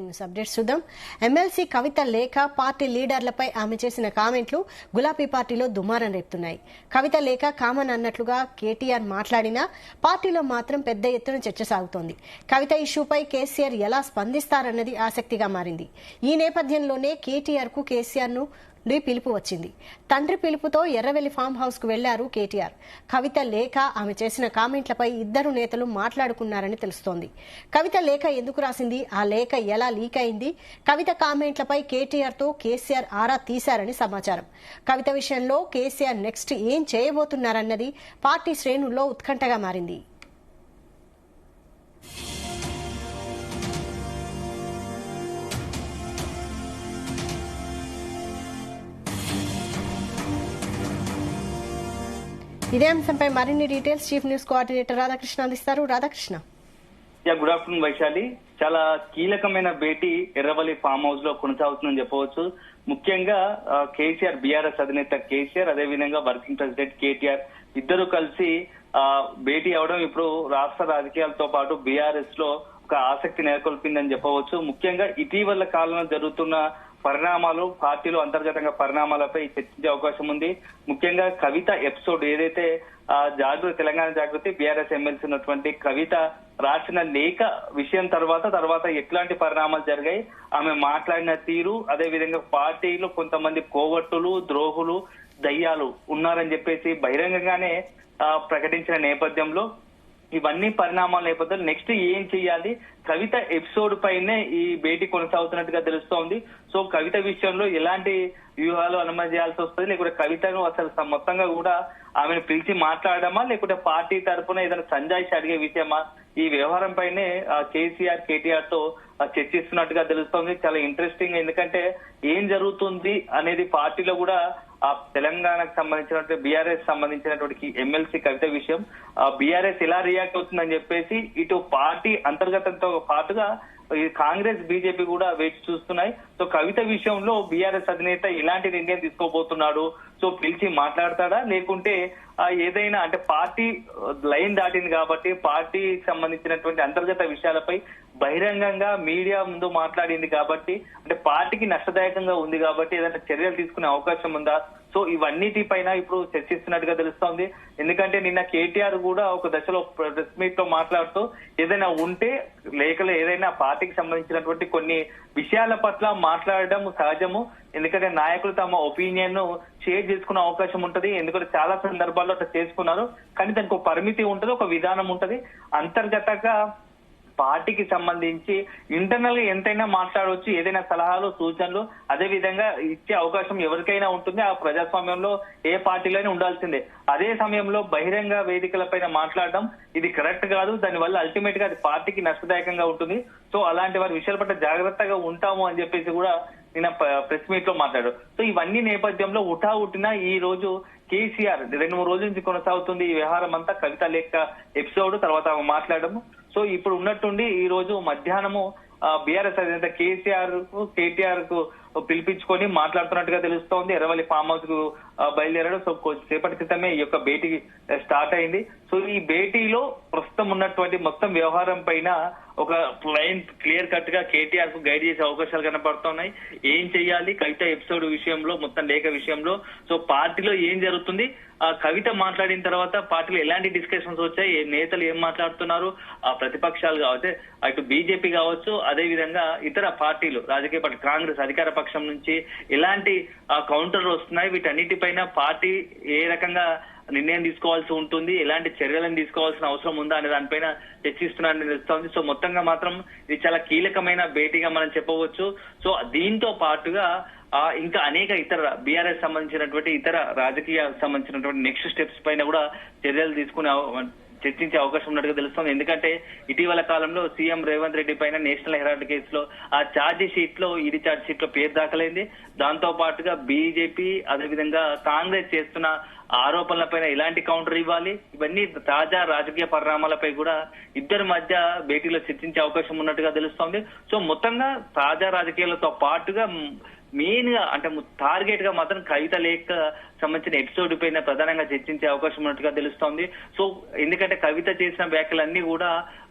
News updates చూద్దాం. MLC కవిత లేఖ party లీడర్లపై ఆమె చేసిన కామెంట్లు గులాబీ పార్టీలో దుమారం రేపుతున్నాయి. కవిత లేఖ కామన్ అన్నట్లుగా కేటీఆర్ మాట్లాడినా పార్టీలో మాత్రం పెద్ద ఎత్తున చర్చ సాగుతోంది. కవిత ఇష్యూపై కేసీఆర్ ఎలా స్పందిస్తారన్నది ఆసక్తిగా మారింది. ఈ నేపథ్యంలోనే కేటీఆర్ కు కేసీఆర్ ను పిలుపు వచ్చింది. తండ్రి పిలుపుతో ఎర్రవెల్లి ఫామ్ హౌస్ కు వెళ్లారు కేటీఆర్. కవిత లేఖ ఆమె చేసిన కామెంట్లపై ఇద్దరు నేతలు మాట్లాడుకున్నారని తెలుస్తోంది. కవిత లేఖ ఎందుకు రాసింది, ఆ లేఖ ఎలా లీక్ అయింది, కవిత కామెంట్లపై కేటీఆర్ తో కేసీఆర్ ఆరా తీశారని సమాచారం. కవిత విషయంలో కేసీఆర్ నెక్స్ట్ ఏం చేయబోతున్నారన్నది పార్టీ శ్రేణుల్లో ఉత్కంఠగా మారింది. ఇదే అంశంపై మరిన్ని details chief news coordinator Radhakrishna అందిస్తారు. రాధాకృష్ణ. Good afternoon Vaishali. చాలా కీలకమైన భేటీ ఎర్రవల్లి ఫామ్ హౌస్ లో కొనసాగుతుందని చెప్పవచ్చు. ముఖ్యంగా కేసీఆర్, బీఆర్ఎస్ అధినేత కేసీఆర్, అదేవిధంగా వర్కింగ్ ప్రెసిడెంట్ కేటీఆర్ ఇద్దరు కలిసి భేటీ అవడం ఇప్పుడు రాష్ట్ర రాజకీయాలతో పాటు బీఆర్ఎస్ లో ఒక ఆసక్తి నెలకొల్పిందని చెప్పవచ్చు. ముఖ్యంగా ఇటీవల కాలంలో జరుగుతున్న పరిణామాలు, పార్టీలో అంతర్గతంగా పరిణామాలపై చర్చించే అవకాశం ఉంది. ముఖ్యంగా కవిత ఎపిసోడ్ ఏదైతే జాగృతి, తెలంగాణ జాగృతి బీఆర్ఎస్ ఎమ్మెల్సీ ఉన్నటువంటి కవిత రాసిన లేఖ విషయం తర్వాత ఎట్లాంటి పరిణామాలు జరిగాయి, ఆమె మాట్లాడిన తీరు, అదే విధంగా పార్టీలో కొంతమంది కోవట్టులు, ద్రోహులు, దయ్యాలు ఉన్నారని చెప్పేసి బహిరంగంగానే ప్రకటించిన నేపథ్యంలో ఇవన్నీ పరిణామాల నేపథ్యంలో నెక్స్ట్ ఏం చెయ్యాలి, కవిత ఎపిసోడ్ పైనే ఈ భేటీ కొనసాగుతున్నట్టుగా తెలుస్తోంది. సో కవిత విషయంలో ఎలాంటి వ్యూహాలు అనుమతించాల్సి వస్తుంది, లేకుంటే కవితను అసలు మొత్తంగా కూడా ఆమెను పిలిచి మాట్లాడమా, లేకుంటే పార్టీ తరఫున ఏదైనా సంజాయిషి అడిగే విషయమా, ఈ వ్యవహారం పైనే కేసీఆర్, కేటీఆర్ తో చర్చిస్తున్నట్టుగా తెలుస్తోంది. చాలా ఇంట్రెస్టింగ్, ఎందుకంటే ఏం జరుగుతుంది అనేది పార్టీలో కూడా ఆ తెలంగాణకు సంబంధించినటువంటి బీఆర్ఎస్ సంబంధించినటువంటి ఎమ్మెల్సీ కవిత విషయం బీఆర్ఎస్ ఎలా రియాక్ట్ అవుతుందని చెప్పేసి ఇటు పార్టీ అంతర్గతంతో పాటుగా కాంగ్రెస్, బీజేపీ కూడా వేచి చూస్తున్నాయి. సో కవిత విషయంలో బీఆర్ఎస్ అధినేత ఎలాంటి నిర్ణయం తీసుకోబోతున్నాడు, సో పిలిచి మాట్లాడతాడా, లేకుంటే ఏదైనా అంటే పార్టీ లైన్ దాటింది కాబట్టి పార్టీకి సంబంధించినటువంటి అంతర్గత విషయాలపై బహిరంగంగా మీడియా ముందు మాట్లాడింది కాబట్టి, అంటే పార్టీకి నష్టదాయకంగా ఉంది కాబట్టి ఏదైనా చర్యలు తీసుకునే అవకాశం ఉందా, సో ఇవన్నిటి పైన ఇప్పుడు చర్చిస్తున్నట్టుగా తెలుస్తోంది. ఎందుకంటే నిన్న కేటీఆర్ కూడా ఒక దశలో ప్రెస్ మీట్ లో మాట్లాడుతూ ఏదైనా ఉంటే లేఖలో ఏదైనా పార్టీకి సంబంధించినటువంటి కొన్ని విషయాల పట్ల మాట్లాడడం సహజము, ఎందుకంటే నాయకులు తమ ఒపీనియన్ ను షేర్ చేసుకునే అవకాశం ఉంటది. ఎందుకంటే చాలా సందర్భాల్లో అట్లా చేసుకున్నారు, కానీ దానికి ఒక పరిమితి ఉంటది, ఒక విధానం ఉంటది. అంతర్గతంగా పార్టీకి సంబంధించి ఇంటర్నల్ గా ఎంతైనా మాట్లాడవచ్చు, ఏదైనా సలహాలు, సూచనలు అదే విధంగా ఇచ్చే అవకాశం ఎవరికైనా ఉంటుంది. ఆ ప్రజాస్వామ్యంలో ఏ పార్టీలోనే ఉండాల్సిందే. అదే సమయంలో బహిరంగ వేదికలపైన మాట్లాడడం ఇది కరెక్ట్ కాదు, దానివల్ల అల్టిమేట్ గా అది పార్టీకి నష్టదాయకంగా ఉంటుంది. సో అలాంటి వారి విషయాల పట్ల జాగ్రత్తగా ఉంటాము అని చెప్పేసి కూడా నిన్న ప్రెస్ మీట్ లో మాట్లాడారు. సో ఇవన్నీ నేపథ్యంలో ఉఠావుటిన ఈ రోజు కేసీఆర్ 2-3 రోజుల నుంచి కొనసాగుతుంది ఈ వ్యవహారం అంతా, కవిత లేఖ ఎపిసోడ్ తర్వాత మాట్లాడము. సో ఇప్పుడు ఉన్నట్టుండి ఈ రోజు మధ్యాహ్నము బీఆర్ఎస్ అధినేత కేటీఆర్ కు పిలిపించుకొని మాట్లాడుతున్నట్టుగా తెలుస్తోంది. ఎర్రవల్లి ఫామ్ హౌస్ కు బయలుదేరాడు. సో కొద్దిసేపటి క్రితమే ఈ యొక్క భేటీ స్టార్ట్ అయింది. సో ఈ భేటీలో ప్రస్తుతం ఉన్నటువంటి మొత్తం వ్యవహారం పైన ఒక లైన్ క్లియర్ కట్ గా కేటీఆర్ కు గైడ్ చేసే అవకాశాలు కనపడుతున్నాయి. ఏం చెయ్యాలి కవిత ఎపిసోడ్ విషయంలో, మొత్తం లేఖ విషయంలో, సో పార్టీలో ఏం జరుగుతుంది, కవిత మాట్లాడిన తర్వాత పార్టీలో ఎలాంటి డిస్కషన్స్ వచ్చాయి, నేతలు ఏం మాట్లాడుతున్నారు, ప్రతిపక్షాలు కావచ్చు, అటు బీజేపీ కావచ్చు, అదే విధంగా ఇతర పార్టీలు, రాజకీయ పార్టీ కాంగ్రెస్ అధికార పక్షం నుంచి ఎలాంటి కౌంటర్లు వస్తున్నాయి, వీటన్నిటిపైన పార్టీ ఏ రకంగా నిర్ణయం తీసుకోవాల్సి ఉంటుంది, ఎలాంటి చర్యలను తీసుకోవాల్సిన అవసరం ఉందా అనే దానిపైన చర్చిస్తున్నారని తెలుస్తోంది. సో మొత్తంగా మాత్రం ఇది చాలా కీలకమైన భేటీగా మనం చెప్పవచ్చు. సో దీంతో పాటుగా ఇంకా అనేక ఇతర బీఆర్ఎస్ సంబంధించినటువంటి ఇతర రాజకీయ సంబంధించినటువంటి నెక్స్ట్ స్టెప్స్ పైన కూడా చర్యలు తీసుకునే చర్చించే అవకాశం ఉన్నట్టుగా తెలుస్తోంది. ఎందుకంటే ఇటీవల కాలంలో సీఎం రేవంత్ రెడ్డి పైన నేషనల్ హెరాల్డ్ కేసులో ఆ ఛార్జ్ షీట్ లో, ఈడీ ఛార్జ్ షీట్ లో పేరు దాఖలైంది. దాంతో పాటుగా బీజేపీ అదేవిధంగా కాంగ్రెస్ చేస్తున్న ఆరోపణలపైన ఎలాంటి కౌంటర్ ఇవ్వాలి, ఇవన్నీ తాజా రాజకీయ పరిణామాలపై కూడా ఇద్దరి మధ్య భేటీలో చర్చించే అవకాశం ఉన్నట్టుగా తెలుస్తోంది. సో మొత్తంగా తాజా రాజకీయాలతో పాటుగా మెయిన్ గా అంటే టార్గెట్ గా మాత్రం కవిత లేఖ సంబంధించిన ఎపిసోడ్ పైన ప్రధానంగా చర్చించే అవకాశం ఉన్నట్టుగా తెలుస్తోంది. సో ఎందుకంటే కవిత చేసిన వ్యాఖ్యలన్నీ కూడా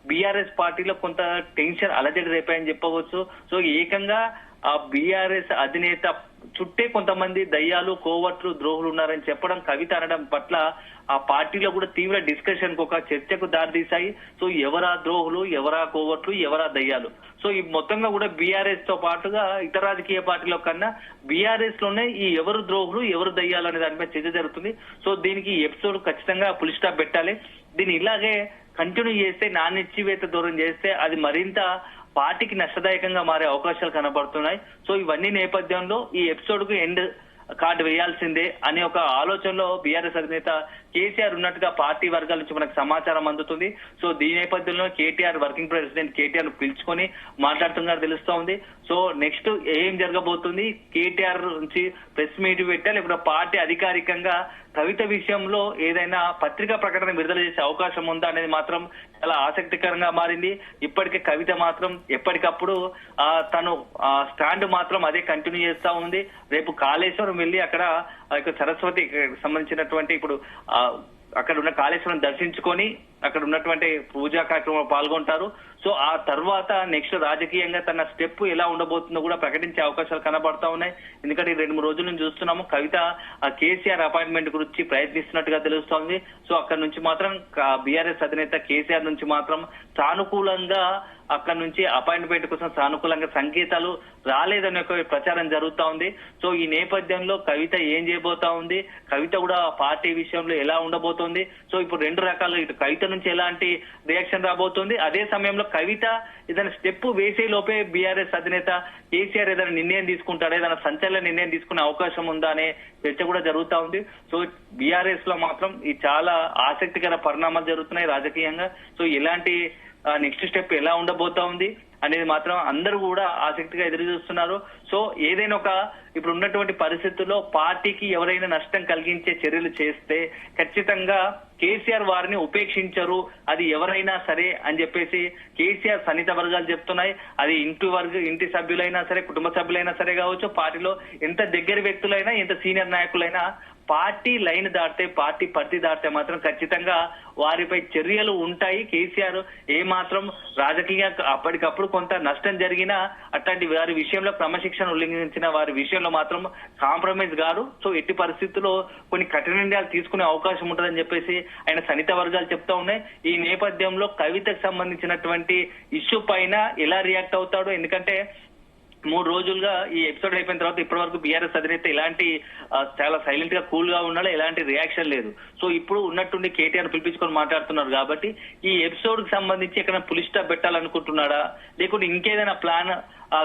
బీఆర్ఎస్ పార్టీలో కొంత టెన్షన్ అలజడి రేపాయని చెప్పవచ్చు. సో ఏకంగా ఆ బీఆర్ఎస్ అధినేత చుట్టే కొంతమంది దయ్యాలు, కోవట్లు, ద్రోహులు ఉన్నారని చెప్పడం, కవిత అనడం పట్ల ఆ పార్టీలో కూడా తీవ్ర డిస్కషన్ కు, ఒక చర్చకు దారితీశాయి. సో ఎవరా ద్రోహులు, ఎవరా కోవట్లు, ఎవరా దయ్యాలు? సో ఈ మొత్తంగా కూడా బీఆర్ఎస్ తో పాటుగా ఇతర రాజకీయ పార్టీల కన్నా బీఆర్ఎస్ లోనే ఈ ఎవరు ద్రోహులు, ఎవరు దయ్యాలు అనే దానిపై చర్చ జరుగుతుంది. సో దీనికి ఎపిసోడ్ ఖచ్చితంగా ఫుల్ స్టాప్ పెట్టాలి. దీన్ని ఇలాగే కంటిన్యూ చేస్తే, నాణ్యచివేత దూరం చేస్తే అది మరింత పార్టీకి నష్టదాయకంగా మారే అవకాశాలు కనబడుతున్నాయి. సో ఇవన్నీ నేపథ్యంలో ఈ ఎపిసోడ్ కు ఎండ్ కార్డు వేయాల్సిందే అనే ఒక ఆలోచనలో బీఆర్ఎస్ అధినేత కేసీఆర్ ఉన్నట్టుగా పార్టీ వర్గాల నుంచి మనకు సమాచారం అందుతుంది. సో దీని నేపథ్యంలో కేటీఆర్ వర్కింగ్ ప్రెసిడెంట్ కేటీఆర్ పిలుచుకొని మాట్లాడుతున్నారు తెలుస్తా ఉంది. సో నెక్స్ట్ ఏం జరగబోతుంది? కేటీఆర్ నుంచి ప్రెస్ మీట్ పెట్టా, లేకపోతే పార్టీ అధికారికంగా కవిత విషయంలో ఏదైనా పత్రికా ప్రకటన విడుదల చేసే అవకాశం ఉందా అనేది మాత్రం చాలా ఆసక్తికరంగా మారింది. ఇప్పటికే కవిత మాత్రం ఎప్పటికప్పుడు తను స్టాండ్ మాత్రం అదే కంటిన్యూ చేస్తా ఉంది. రేపు కాళేశ్వరం వెళ్లి అక్కడ సరస్వతి సంబంధించినటువంటి ఇప్పుడు అక్కడ ఉన్న కాళేశ్వరం దర్శించుకొని అక్కడ ఉన్నటువంటి పూజా కార్యక్రమంలో పాల్గొంటారు. సో ఆ తర్వాత నెక్స్ట్ రాజకీయంగా తన స్టెప్ ఎలా ఉండబోతుందో కూడా ప్రకటించే అవకాశాలు కనబడతా ఉన్నాయి. ఎందుకంటే 2-3 రోజుల నుంచి చూస్తున్నాము కవిత కేసీఆర్ అపాయింట్మెంట్ గురించి ప్రయత్నిస్తున్నట్టుగా తెలుస్తోంది. సో అక్కడ నుంచి మాత్రం బీఆర్ఎస్ అధినేత కేసీఆర్ నుంచి మాత్రం సానుకూలంగా అక్కడ నుంచి అపాయింట్మెంట్ కోసం సానుకూలంగా సంకేతాలు రాలేదనే ఒక ప్రచారం జరుగుతా ఉంది. సో ఈ నేపథ్యంలో కవిత ఏం చేయబోతా ఉంది, కవిత కూడా పార్టీ విషయంలో ఎలా ఉండబోతోంది? సో ఇప్పుడు 2 రకాలు, ఇటు కవిత నుంచి ఎలాంటి రియాక్షన్ రాబోతోంది, అదే సమయంలో కవిత ఏదైనా స్టెప్ వేసే లోపే బీఆర్ఎస్ అధినేత కేసీఆర్ ఏదైనా నిర్ణయం తీసుకుంటారా, ఏదైనా సంచలన నిర్ణయం తీసుకునే అవకాశం ఉందా అనే చర్చ కూడా జరుగుతా ఉంది. సో బీఆర్ఎస్ లో మాత్రం ఈ చాలా ఆసక్తికర పరిణామాలు జరుగుతున్నాయి రాజకీయంగా. సో ఎలాంటి నెక్స్ట్ స్టెప్ ఎలా ఉండబోతా ఉంది అనేది మాత్రం అందరూ కూడా ఆసక్తిగా ఎదురు చూస్తున్నారు. సో ఏదైనా ఒక ఇప్పుడు ఉన్నటువంటి పరిస్థితుల్లో పార్టీకి ఎవరైనా నష్టం కలిగించే చర్యలు చేస్తే ఖచ్చితంగా కేసీఆర్ వారిని ఉపేక్షించరు, అది ఎవరైనా సరే అని చెప్పేసి కేసీఆర్ సన్నిహిత వర్గాలు చెప్తున్నాయి. అది ఇంటి సభ్యులైనా సరే, కుటుంబ సభ్యులైనా సరే కావచ్చు, పార్టీలో ఎంత దగ్గర వ్యక్తులైనా, ఎంత సీనియర్ నాయకులైనా పార్టీ లైన్ దాటితే, పార్టీ పరిధి దాటితే మాత్రం ఖచ్చితంగా వారిపై చర్యలు ఉంటాయి. కేసీఆర్ ఏ మాత్రం రాజకీయ అప్పటికప్పుడు కొంత నష్టం జరిగినా అట్లాంటి వారి విషయంలో క్రమశిక్షణ ఉల్లంఘించిన వారి విషయంలో మాత్రం కాంప్రమైజ్ గారు. సో ఎట్టి పరిస్థితుల్లో కొన్ని కఠిన నిర్ణయాలు తీసుకునే అవకాశం ఉంటుందని చెప్పేసి ఆయన సన్నిహిత వర్గాలు చెప్తా ఉన్నాయి. ఈ నేపథ్యంలో కవితకు సంబంధించినటువంటి ఇష్యూ పైన ఎలా రియాక్ట్ అవుతాడో, ఎందుకంటే 3 రోజులుగా ఈ ఎపిసోడ్ అయిపోయిన తర్వాత ఇప్పటి వరకు బీఆర్ఎస్ అధినేత ఇలాంటి చాలా సైలెంట్ గా కూల్ గా ఉన్నాడు, ఎలాంటి రియాక్షన్ లేదు. సో ఇప్పుడు ఉన్నట్టుండి కేటీఆర్ పిలిపించుకొని మాట్లాడుతున్నారు కాబట్టి ఈ ఎపిసోడ్ కి సంబంధించి ఎక్కడ పులి స్టాప్ పెట్టాలనుకుంటున్నాడా, లేకుంటే ఇంకేదైనా ప్లాన్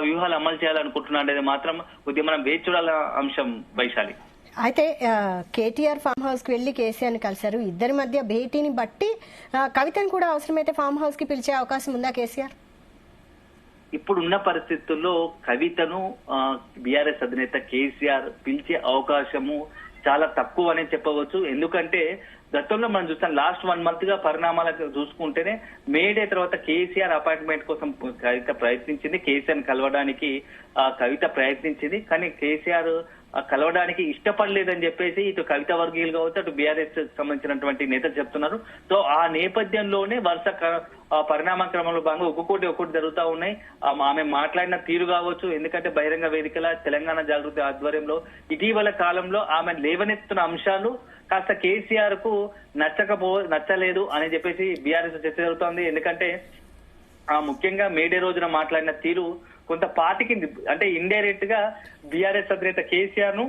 వ్యూహాలు అమలు చేయాలనుకుంటున్నాడా అనేది మాత్రం కొద్దిగా మనం వేచి చూడాల అంశం వైశాలి. అయితే కేటీఆర్ ఫామ్ హౌస్ కి వెళ్లి కేసీఆర్ ని కలిశారు. ఇద్దరి మధ్య భేటీని బట్టి కవితను కూడా అవసరమైతే ఫామ్ హౌస్ కి పిలిచే అవకాశం ఉందా కేసీఆర్? ఇప్పుడున్న పరిస్థితుల్లో కవితను బీఆర్ఎస్ అధినేత కేసీఆర్ పిలిచే అవకాశము చాలా తక్కువ అనే చెప్పవచ్చు. ఎందుకంటే గతంలో మనం చూస్తాం లాస్ట్ 1 month గా పరిణామాలకు చూసుకుంటేనే మేడే తర్వాత కేసీఆర్ అపాయింట్మెంట్ కోసం కవిత ప్రయత్నించింది, కేసీఆర్ కలవడానికి కవిత ప్రయత్నించింది. కానీ కేసీఆర్ కలవడానికి ఇష్టపడలేదని చెప్పేసి ఇటు కవిత వర్గీయులు కావచ్చు, అటు బీఆర్ఎస్ సంబంధించినటువంటి నేతలు చెప్తున్నారు. సో ఆ నేపథ్యంలోనే వరుస పరిణామ క్రమంలో భాగంగా ఒక్కొక్కటి జరుగుతూ ఉన్నాయి. ఆమె మాట్లాడిన తీరు కావచ్చు, ఎందుకంటే బహిరంగ వేదికల తెలంగాణ జాగృతి ఆధ్వర్యంలో ఇటీవల కాలంలో ఆమె లేవనెత్తున్న అంశాలు కాస్త కేసీఆర్ కు నచ్చలేదు అని చెప్పేసి బీఆర్ఎస్ చర్చ జరుగుతోంది. ఎందుకంటే ముఖ్యంగా మేడే రోజున మాట్లాడిన తీరు కొంత పార్టీకి అంటే ఇండైరెక్ట్ గా బీఆర్ఎస్ అధినేత కేసీఆర్ ను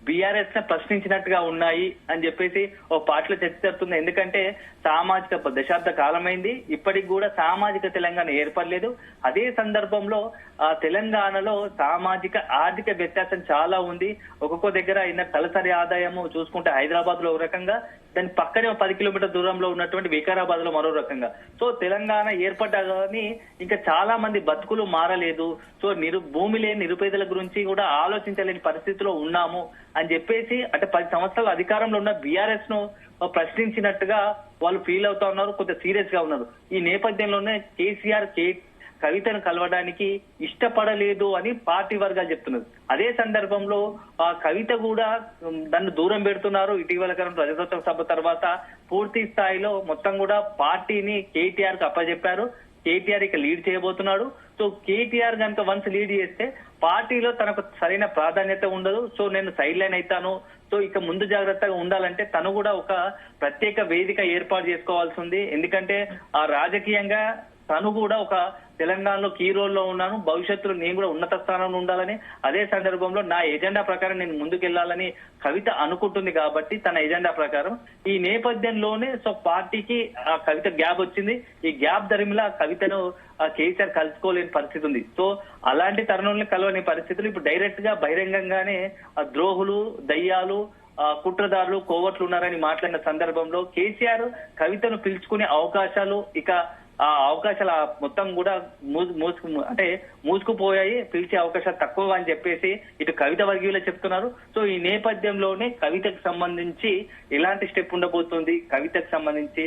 బీఆర్ఎస్ ను ప్రశ్నించినట్టుగా ఉన్నాయి అని చెప్పేసి ఓ పార్టీలో చర్చ జరుగుతుంది. ఎందుకంటే సామాజిక దశాబ్ద కాలమైంది, ఇప్పటికి కూడా సామాజిక తెలంగాణ ఏర్పడలేదు. అదే సందర్భంలో తెలంగాణలో సామాజిక ఆర్థిక వ్యత్యాసం చాలా ఉంది. ఒక్కొక్క దగ్గర తలసరి ఆదాయము చూసుకుంటే హైదరాబాద్ లో ఒక రకంగా, దాని పక్కనే 10 కిలోమీటర్ దూరంలో ఉన్నటువంటి వికారాబాద్ లో మరో రకంగా. సో తెలంగాణ ఏర్పడ్డా కానీ ఇంకా చాలా మంది బతుకులు మారలేదు. సో భూమి లేని నిరుపేదల గురించి కూడా ఆలోచించలేని పరిస్థితిలో ఉన్నాము అని చెప్పేసి అంటే 10 సంవత్సరాల అధికారంలో ఉన్న బీఆర్ఎస్ ను ప్రశ్నించినట్టుగా వాళ్ళు ఫీల్ అవుతా ఉన్నారు, కొంత సీరియస్ గా ఉన్నారు. ఈ నేపథ్యంలోనే కేసీఆర్ కవితను కలవడానికి ఇష్టపడలేదు అని పార్టీ వర్గాలు చెప్తున్నారు. అదే సందర్భంలో ఆ కవిత కూడా నన్ను దూరం పెడుతున్నారు. ఇటీవల కాలం ప్రజాసత్తాక సభ తర్వాత పూర్తి స్థాయిలో మొత్తం కూడా పార్టీని కేటీఆర్ కు అప్పచెప్పారు. కేటీఆర్ ఇక లీడ్ చేయబోతున్నాడు. సో కేటీఆర్ కనుక వన్స్ లీడ్ చేస్తే పార్టీలో తనకు సరైన ప్రాధాన్యత ఉండదు. సో నేను సైడ్ లైన్ అవుతాను. సో ఇక ముందు జాగ్రత్తగా ఉండాలంటే తను కూడా ఒక ప్రత్యేక వేదిక ఏర్పాటు చేసుకోవాల్సి ఉంది. ఎందుకంటే ఆ రాజకీయంగా తను కూడా ఒక తెలంగాణలో కీ రోల్లో ఉన్నాను, భవిష్యత్తులో నేను కూడా ఉన్నత స్థానంలో ఉండాలని, అదే సందర్భంలో నా ఎజెండా ప్రకారం నేను ముందుకెళ్లాలని కవిత అనుకుంటుంది. కాబట్టి తన ఎజెండా ప్రకారం ఈ నేపథ్యంలోనే సో పార్టీకి ఆ కవిత గ్యాప్ వచ్చింది. ఈ గ్యాప్ ధరిమిలా కవితను కేసీఆర్ కలుసుకోలేని పరిస్థితి ఉంది. సో అలాంటి తరుణంలో కలవని పరిస్థితులు ఇప్పుడు డైరెక్ట్ గా బహిరంగంగానే ద్రోహులు, దయ్యాలు, కుట్రదారులు, కోవట్లు ఉన్నారని మాట్లాడిన సందర్భంలో కేసీఆర్ కవితను పిలుచుకునే అవకాశాలు ఇక ఆ అవకాశాలు మొత్తం కూడా మూసుకుపోయాయి, పిలిచే అవకాశాలు తక్కువ అని చెప్పేసి ఇటు కవిత వర్గీయులే చెప్తున్నారు. సో ఈ నేపథ్యంలోనే కవితకు సంబంధించి ఎలాంటి స్టెప్ ఉండబోతుంది, కవితకు సంబంధించి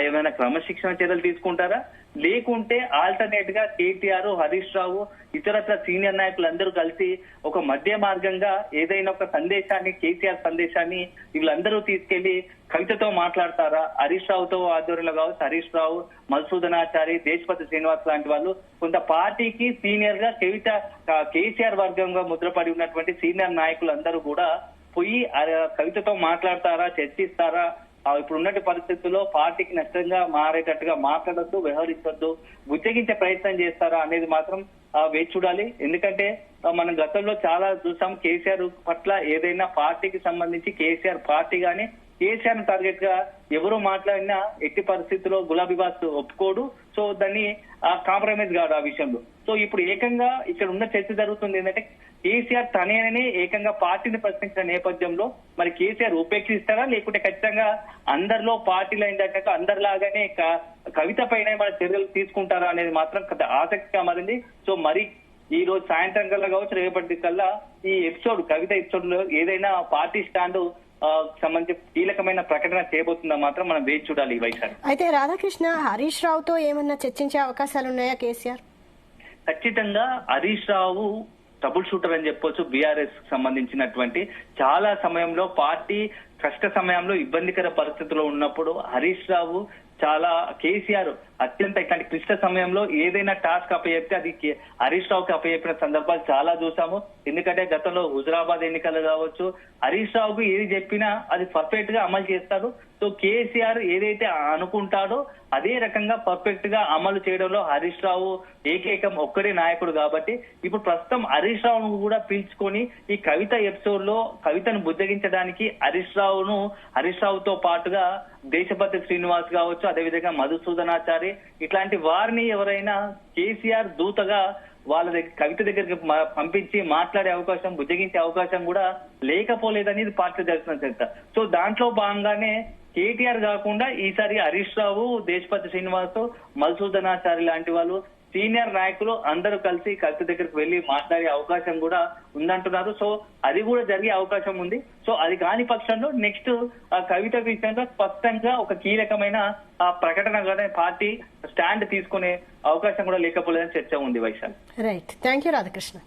ఏమైనా క్రమశిక్షణ చర్యలు తీసుకుంటారా, లేకుంటే ఆల్టర్నేట్ గా కేటీఆర్, హరీష్ రావు, ఇతరత్ర సీనియర్ నాయకులందరూ కలిసి ఒక మధ్య మార్గంగా ఏదైనా ఒక సందేశాన్ని, కేసీఆర్ సందేశాన్ని వీళ్ళందరూ తీసుకెళ్లి కవితతో మాట్లాడతారా? హరీష్ రావుతో ఆధ్వర్యంలో కావచ్చు, హరీష్ రావు, మధుసూదనాచారి, దేశపతి శ్రీనివాస్ లాంటి వాళ్ళు కొంత పార్టీకి సీనియర్ గా కేసీఆర్ వర్గంగా ముద్రపడి ఉన్నటువంటి సీనియర్ నాయకులందరూ కూడా పోయి కవితతో మాట్లాడతారా, చర్చిస్తారా? ఇప్పుడు ఉన్నటి పరిస్థితుల్లో పార్టీకి నష్టంగా మారేటట్టుగా మాట్లాడొద్దు, వ్యవహరించొద్దు, బుజ్జగించే ప్రయత్నం చేస్తారా అనేది మాత్రం వేచి చూడాలి. ఎందుకంటే మనం గతంలో చాలా చూసాం కేసీఆర్ పట్ల ఏదైనా పార్టీకి సంబంధించి కేసీఆర్ పార్టీ గాని కేసీఆర్ టార్గెట్ గా ఎవరు మాట్లాడినా ఎట్టి పరిస్థితుల్లో గులాబీ బాస్ ఒప్పుకోడు. సో దాన్ని కాంప్రమైజ్ కాదు ఆ విషయంలో. సో ఇప్పుడు ఏకంగా ఇక్కడ ఉన్న చర్చ జరుగుతుంది ఏంటంటే కేసీఆర్ తనేనని ఏకంగా పార్టీని ప్రశ్నించిన నేపథ్యంలో మరి కేసీఆర్ ఉపేక్షిస్తారా, లేకుంటే ఖచ్చితంగా అందరిలో పార్టీలో ఏంటంటే అందరిలాగానే కవిత పైన మన చర్యలు తీసుకుంటారా అనేది మాత్రం ఆసక్తిగా మారింది. సో మరి ఈ రోజు సాయంత్రం కల్లా కావచ్చు, రేపటి కల్లా ఈ ఎపిసోడ్ కవిత ఎపిసోడ్ లో ఏదైనా పార్టీ స్టాండ్ సంబంధించి కీలకమైన ప్రకటన చేయబోతుందా మాత్రం మనం వేచి చూడాలి. వైశాలి అయితే రాధాకృష్ణ, హరీష్ రావుతో ఏమన్నా చర్చించే అవకాశాలు ఉన్నాయా కేసీఆర్? ఖచ్చితంగా హరీష్ రావు ట్రబుల్ షూటర్ అని చెప్పొచ్చు. బీఆర్ఎస్ సంబంధించినటువంటి చాలా సమయంలో పార్టీ కష్ట సమయంలో ఇబ్బందికర పరిస్థితుల్లో ఉన్నప్పుడు హరీష్ రావు చాలా కేసీఆర్ అత్యంత ఇట్లాంటి క్లిష్ట సమయంలో ఏదైనా టాస్క్ అప్పచెప్తే అది హరీష్ రావుకి అప్పచెప్పిన సందర్భాలు చాలా చూసాము. ఎందుకంటే గతంలో హుజురాబాద్ ఎన్నికలు కావచ్చు, హరీష్ రావుకు ఏది చెప్పినా అది పర్ఫెక్ట్ గా అమలు చేస్తాడు. సో కేసీఆర్ ఏదైతే అనుకుంటాడో అదే రకంగా పర్ఫెక్ట్ గా అమలు చేయడంలో హరీష్ రావు ఏకైకం ఒక్కడే నాయకుడు. కాబట్టి ఇప్పుడు ప్రస్తుతం హరీష్ రావును కూడా పిలుచుకొని ఈ కవిత ఎపిసోడ్ లో కవితను బుజ్జగించడానికి హరీష్ రావుతో పాటుగా దేశపతి శ్రీనివాస్ కావచ్చు, అదేవిధంగా మధుసూదనాచారి ఇట్లాంటి వారిని ఎవరైనా కేసీఆర్ దూతగా వాళ్ళ కవిత దగ్గరికి పంపించి మాట్లాడే అవకాశం, బుజ్జగించే అవకాశం కూడా లేకపోలేదనేది పార్టీ జరుగుతున్న చర్చ. సో దాంట్లో భాగంగానే కేటీఆర్ కాకుండా ఈసారి హరీష్ రావు, దేశపతి శ్రీనివాస్, మధుసూదనాచారి లాంటి వాళ్ళు సీనియర్ నాయకులు అందరూ కలిసి కవిత దగ్గరికి వెళ్లి మాట్లాడే అవకాశం కూడా ఉందంటున్నారు. సో అది కూడా జరిగే అవకాశం ఉంది. సో అది కాని పక్షంలో నెక్స్ట్ కవిత విషయంలో స్పష్టంగా ఒక కీలకమైన ప్రకటన పార్టీ స్టాండ్ తీసుకునే అవకాశం కూడా లేకపోలేదని చర్చ ఉంది. Vaishali. Right, thank you Radhakrishna.